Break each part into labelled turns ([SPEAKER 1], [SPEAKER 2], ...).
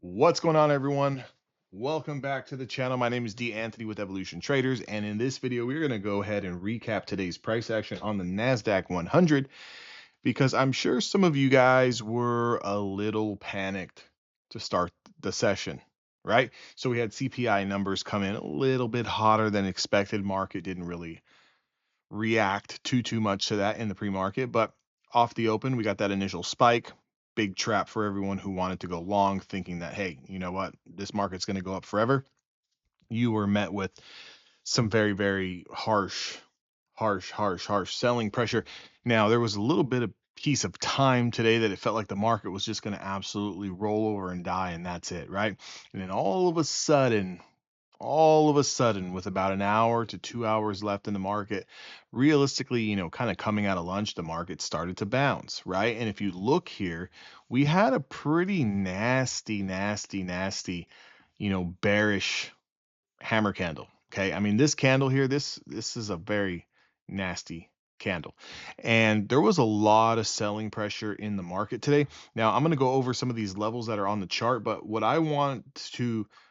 [SPEAKER 1] What's going on, everyone? Welcome back to the channel. My name is D. Anthony with Evolution Traders, and in this video, we're going to go ahead and recap today's price action on the NASDAQ 100 because I'm sure some of you guys were a little panicked to start the session, right? So we had CPI numbers come in a little bit hotter than expected. Market didn't really react too much to that in the pre-market, but off the open, we got that initial spike. Big trap for everyone who wanted to go long, thinking that, hey, you know what, this market's going to go up forever. You were met with some very harsh selling pressure. Now, there was a little bit of piece of time today that it felt like the market was just going to absolutely roll over and die, and that's it, right? And then all of a sudden, with about an hour to 2 hours left in the market, realistically, kind of coming out of lunch, the market started to bounce, right? And if you look here, we had a pretty nasty, bearish hammer candle. Okay. I mean, this candle here, this is a very nasty candle. And there was a lot of selling pressure in the market today. Now, I'm going to go over some of these levels that are on the chart, but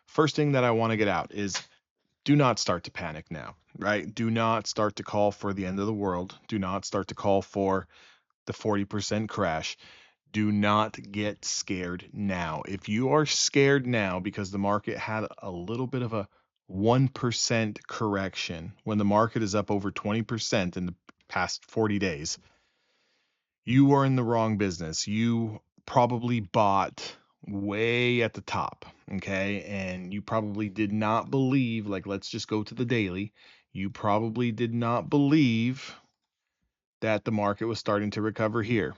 [SPEAKER 1] first thing that I want to get out is do not start to panic now, right? Do not start to call for the end of the world. Do not start to call for the 40% crash. Do not get scared now. If you are scared now because the market had a little bit of a 1% correction when the market is up over 20% in the past 40 days, you are in the wrong business. You probably bought way at the top, okay? And you probably did not believe, like, let's just go to the daily. You probably did not believe that the market was starting to recover here.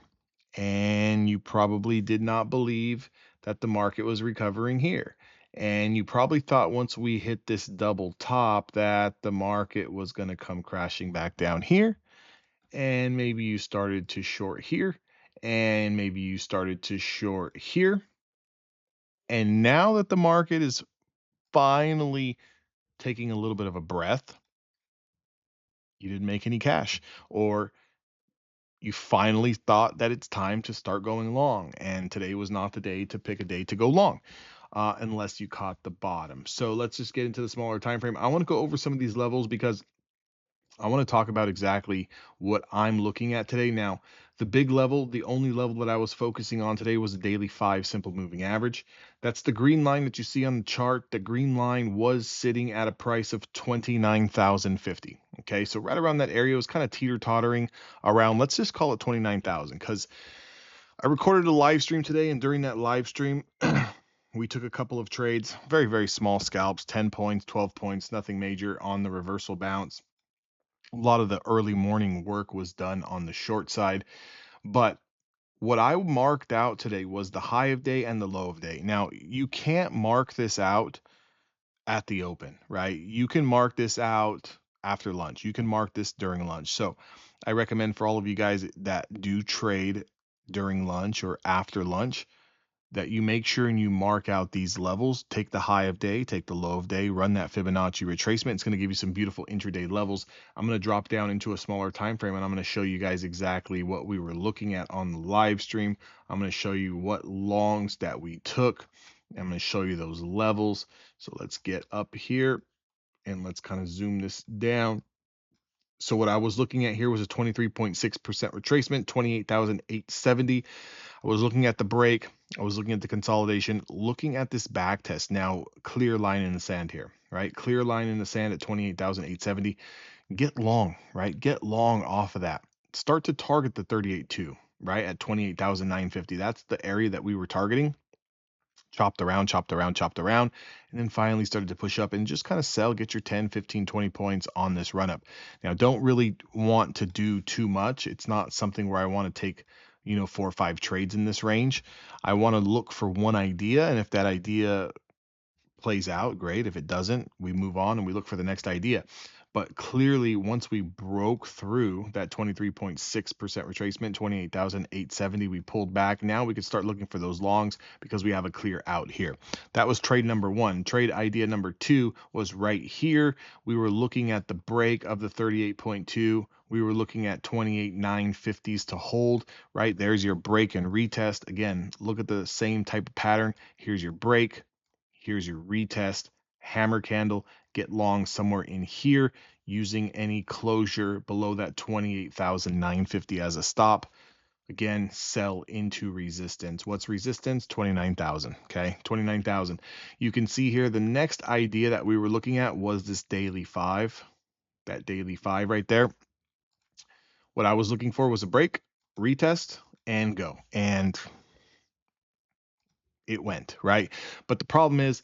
[SPEAKER 1] And you probably did not believe that the market was recovering here. And you probably thought once we hit this double top that the market was going to come crashing back down here, and maybe you started to short here, and maybe you started to short here. And now that the market is finally taking a little bit of a breath, you didn't make any cash, or you finally thought that it's time to start going long. And today was not the day to pick a day to go long. Unless you caught the bottom. So let's just get into the smaller time frame. I want to go over some of these levels because I want to talk about exactly what I'm looking at today. Now, the big level, the only level that I was focusing on today was the daily 5 simple moving average. That's the green line that you see on the chart. The green line was sitting at a price of 29,050. Okay, so right around that area was kind of teeter-tottering around, let's just call it 29,000, because I recorded a live stream today, and during that live stream, we took a couple of trades, very small scalps, 10 points, 12 points, nothing major on the reversal bounce. A lot of the early morning work was done on the short side, but what I marked out today was the high of day and the low of day. Now, you can't mark this out at the open, right? You can mark this out after lunch. You can mark this during lunch. So I recommend for all of you guys that do trade during lunch or after lunch, that you make sure and you mark out these levels. Take the high of day, take the low of day, run that Fibonacci retracement. It's going to give you some beautiful intraday levels. I'm going to drop down into a smaller time frame, and I'm going to show you guys exactly what we were looking at on the live stream. I'm going to show you what longs that we took. I'm going to show you those levels. So let's get up here and let's kind of zoom this down. So what I was looking at here was a 23.6% retracement, 28,870. I was looking at the break. I was looking at the consolidation, looking at this back test. Now, clear line in the sand here, right? Clear line in the sand at 28,870. Get long, right? Get long off of that. Start to target the 38.2, right? At 28,950. That's the area that we were targeting. Chopped around, and then finally started to push up and just kind of sell, get your 10, 15, 20 points on this run up. Now, don't really want to do too much. It's not something where I want to take 4 or 5 trades in this range. I want to look for one idea, and if that idea plays out, great. If it doesn't, we move on and we look for the next idea. But clearly, once we broke through that 23.6% retracement, 28,870, we pulled back. Now we could start looking for those longs because we have a clear out here. That was trade number one. Trade idea number two was right here. We were looking at the break of the 38.2. We were looking at 28,950s to hold, right? There's your break and retest. Again, look at the same type of pattern. Here's your break. Here's your retest, hammer candle, get long somewhere in here using any closure below that 28,950 as a stop. Again, sell into resistance. What's resistance? 29,000, okay? 29,000. You can see here the next idea that we were looking at was this daily 5, that daily 5 right there. What I was looking for was a break, retest, and go. And it went, right? But the problem is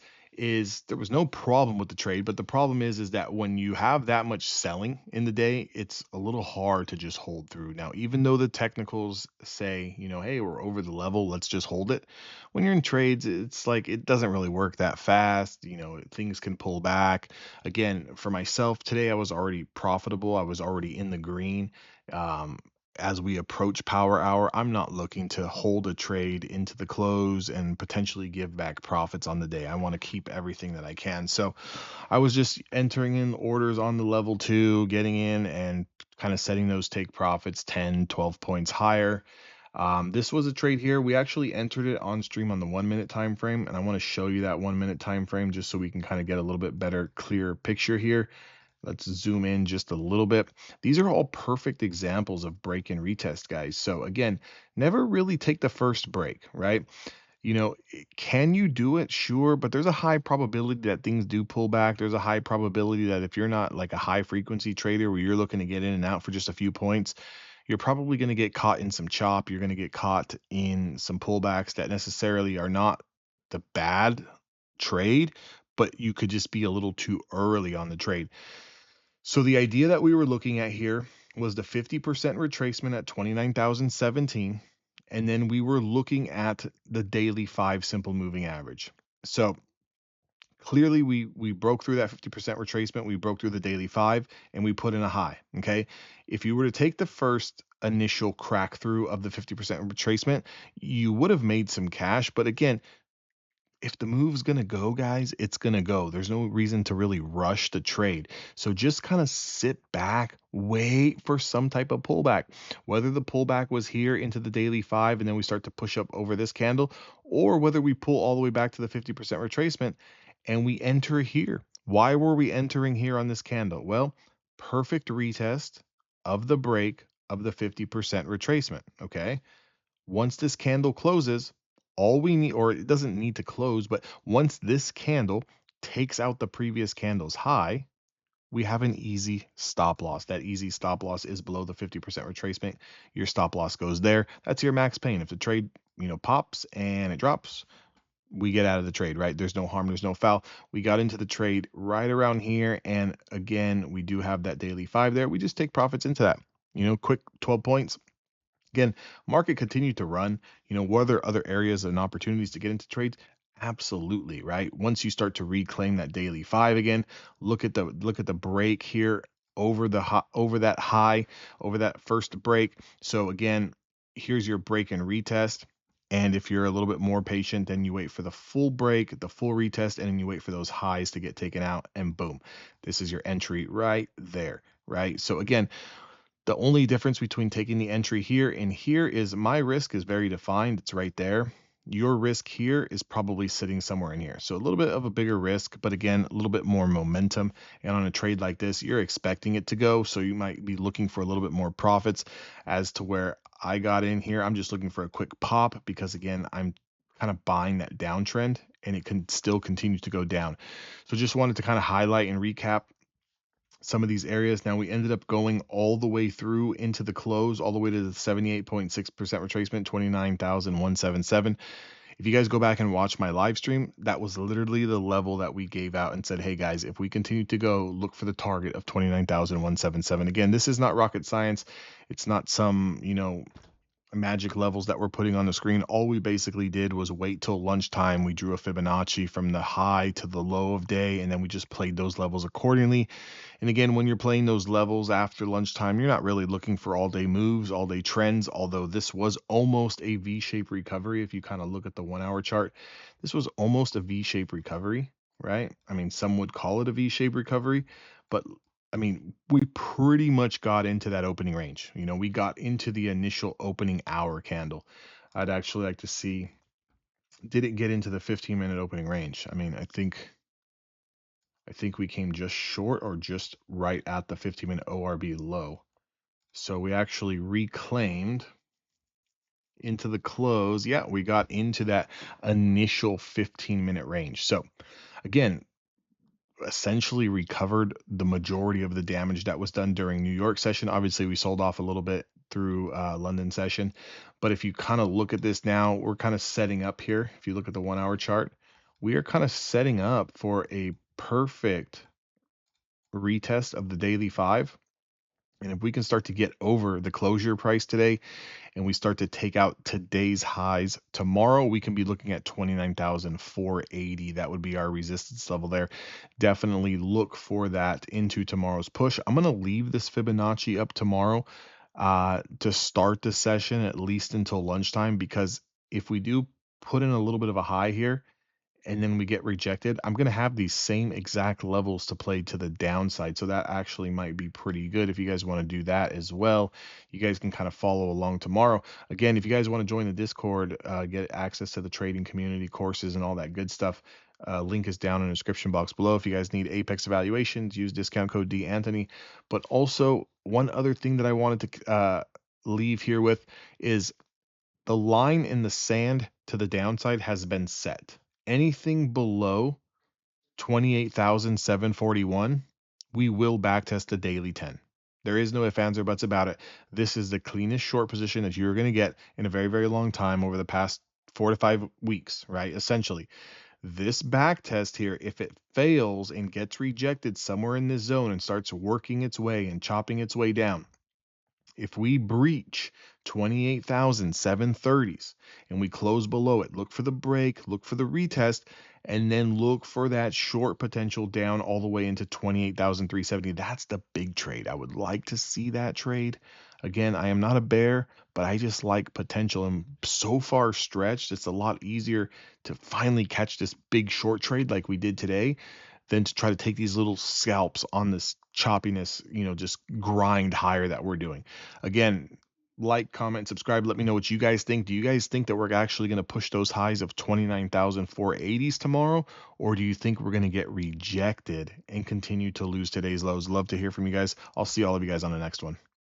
[SPEAKER 1] there was no problem with the trade, but the problem is that when you have that much selling in the day, it's a little hard to just hold through. Now, even though the technicals say, hey, we're over the level, let's just hold it. When you're in trades, it's like it doesn't really work that fast. Things can pull back. Again, for myself today, I was already profitable. I was already in the green. As we approach power hour, I'm not looking to hold a trade into the close and potentially give back profits on the day. I want to keep everything that I can. So I was just entering in orders on the level 2, getting in and kind of setting those take profits 10, 12 points higher. This was a trade here. We actually entered it on stream on the 1 minute time frame, and I want to show you that 1 minute time frame just so we can kind of get a little bit better, clear picture here. Let's zoom in just a little bit. These are all perfect examples of break and retest, guys. So again, never really take the first break, right? Can you do it? Sure, but there's a high probability that things do pull back. There's a high probability that if you're not like a high frequency trader where you're looking to get in and out for just a few points, you're probably going to get caught in some chop. You're going to get caught in some pullbacks that necessarily are not the bad trade, but you could just be a little too early on the trade. So the idea that we were looking at here was the 50% retracement at 29,017, and then we were looking at the daily 5 simple moving average. So clearly we broke through that 50% retracement, we broke through the daily 5, and we put in a high, okay? If you were to take the first initial crack through of the 50% retracement, you would have made some cash, but again, if the move's going to go, guys, it's going to go. There's no reason to really rush the trade. So just kind of sit back, wait for some type of pullback. Whether the pullback was here into the daily 5 and then we start to push up over this candle, or whether we pull all the way back to the 50% retracement and we enter here. Why were we entering here on this candle? Well, perfect retest of the break of the 50% retracement, okay? Once this candle closes, all we need, or it doesn't need to close, but once this candle takes out the previous candle's high, we have an easy stop loss. That easy stop loss is below the 50% retracement. Your stop loss goes there. That's your max pain. If the trade, pops and it drops, we get out of the trade, right? There's no harm, there's no foul. We got into the trade right around here. And again, we do have that daily 5 there. We just take profits into that, quick 12 points. Again, market continued to run. Were there other areas and opportunities to get into trades? Absolutely, right? Once you start to reclaim that daily 5 again, look at the break here over that high, over that first break. So again, here's your break and retest. And if you're a little bit more patient, then you wait for the full break, the full retest, and then you wait for those highs to get taken out, and boom, this is your entry right there, right? So again, the only difference between taking the entry here and here is my risk is very defined. It's right there. Your risk here is probably sitting somewhere in here. So a little bit of a bigger risk, but again, a little bit more momentum. And on a trade like this, you're expecting it to go. So you might be looking for a little bit more profits. As to where I got in here, I'm just looking for a quick pop because again, I'm kind of buying that downtrend and it can still continue to go down. So just wanted to kind of highlight and recap some of these areas. Now we ended up going all the way through into the close, all the way to the 78.6% retracement, 29,177. If you guys go back and watch my live stream, that was literally the level that we gave out and said, hey guys, if we continue to go, look for the target of 29,177. Again, this is not rocket science. It's not some, magic levels that we're putting on the screen. All we basically did was wait till lunchtime. We drew a Fibonacci from the high to the low of day, and then we just played those levels accordingly. And again, when you're playing those levels after lunchtime, you're not really looking for all day moves, all day trends, although this was almost a V-shaped recovery. If you kind of look at the 1 hour chart, this was almost a V-shaped recovery, right? I mean, some would call it a V-shaped recovery, but I mean, we pretty much got into that opening range. You know, we got into the initial opening hour candle. I'd actually like to see, did it get into the 15-minute opening range? I mean, I think we came just short or just right at the 15-minute ORB low. So we actually reclaimed into the close. Yeah, we got into that initial 15-minute range. So again, essentially recovered the majority of the damage that was done during New York session. Obviously, we sold off a little bit through London session. But if you kind of look at this now, we're kind of setting up here. If you look at the 1 hour chart, we are kind of setting up for a perfect retest of the daily 5. And if we can start to get over the closure price today and we start to take out today's highs, tomorrow we can be looking at 29,480. That would be our resistance level there. Definitely look for that into tomorrow's push. I'm going to leave this Fibonacci up tomorrow to start the session at least until lunchtime, because if we do put in a little bit of a high here, and then we get rejected, I'm going to have these same exact levels to play to the downside. So that actually might be pretty good if you guys want to do that as well. You guys can kind of follow along tomorrow. Again, if you guys want to join the Discord, get access to the trading community courses and all that good stuff, link is down in the description box below. If you guys need Apex evaluations, use discount code DAnthony. But also, one other thing that I wanted to leave here with is the line in the sand to the downside has been set. Anything below 28,741, we will backtest the daily 10. There is no ifs, ands, or buts about it. This is the cleanest short position that you're going to get in a very, very long time over the past 4 to 5 weeks, right? Essentially, this backtest here, if it fails and gets rejected somewhere in this zone and starts working its way and chopping its way down, if we breach 28,730s and we close below it, look for the break, look for the retest, and then look for that short potential down all the way into 28,370. That's the big trade. I would like to see that trade. Again, I am not a bear, but I just like potential. And so far stretched, it's a lot easier to finally catch this big short trade like we did today than to try to take these little scalps on this choppiness, just grind higher that we're doing. Again, like, comment, subscribe. Let me know what you guys think. Do you guys think that we're actually going to push those highs of 29,480s tomorrow? Or do you think we're going to get rejected and continue to lose today's lows? Love to hear from you guys. I'll see all of you guys on the next one.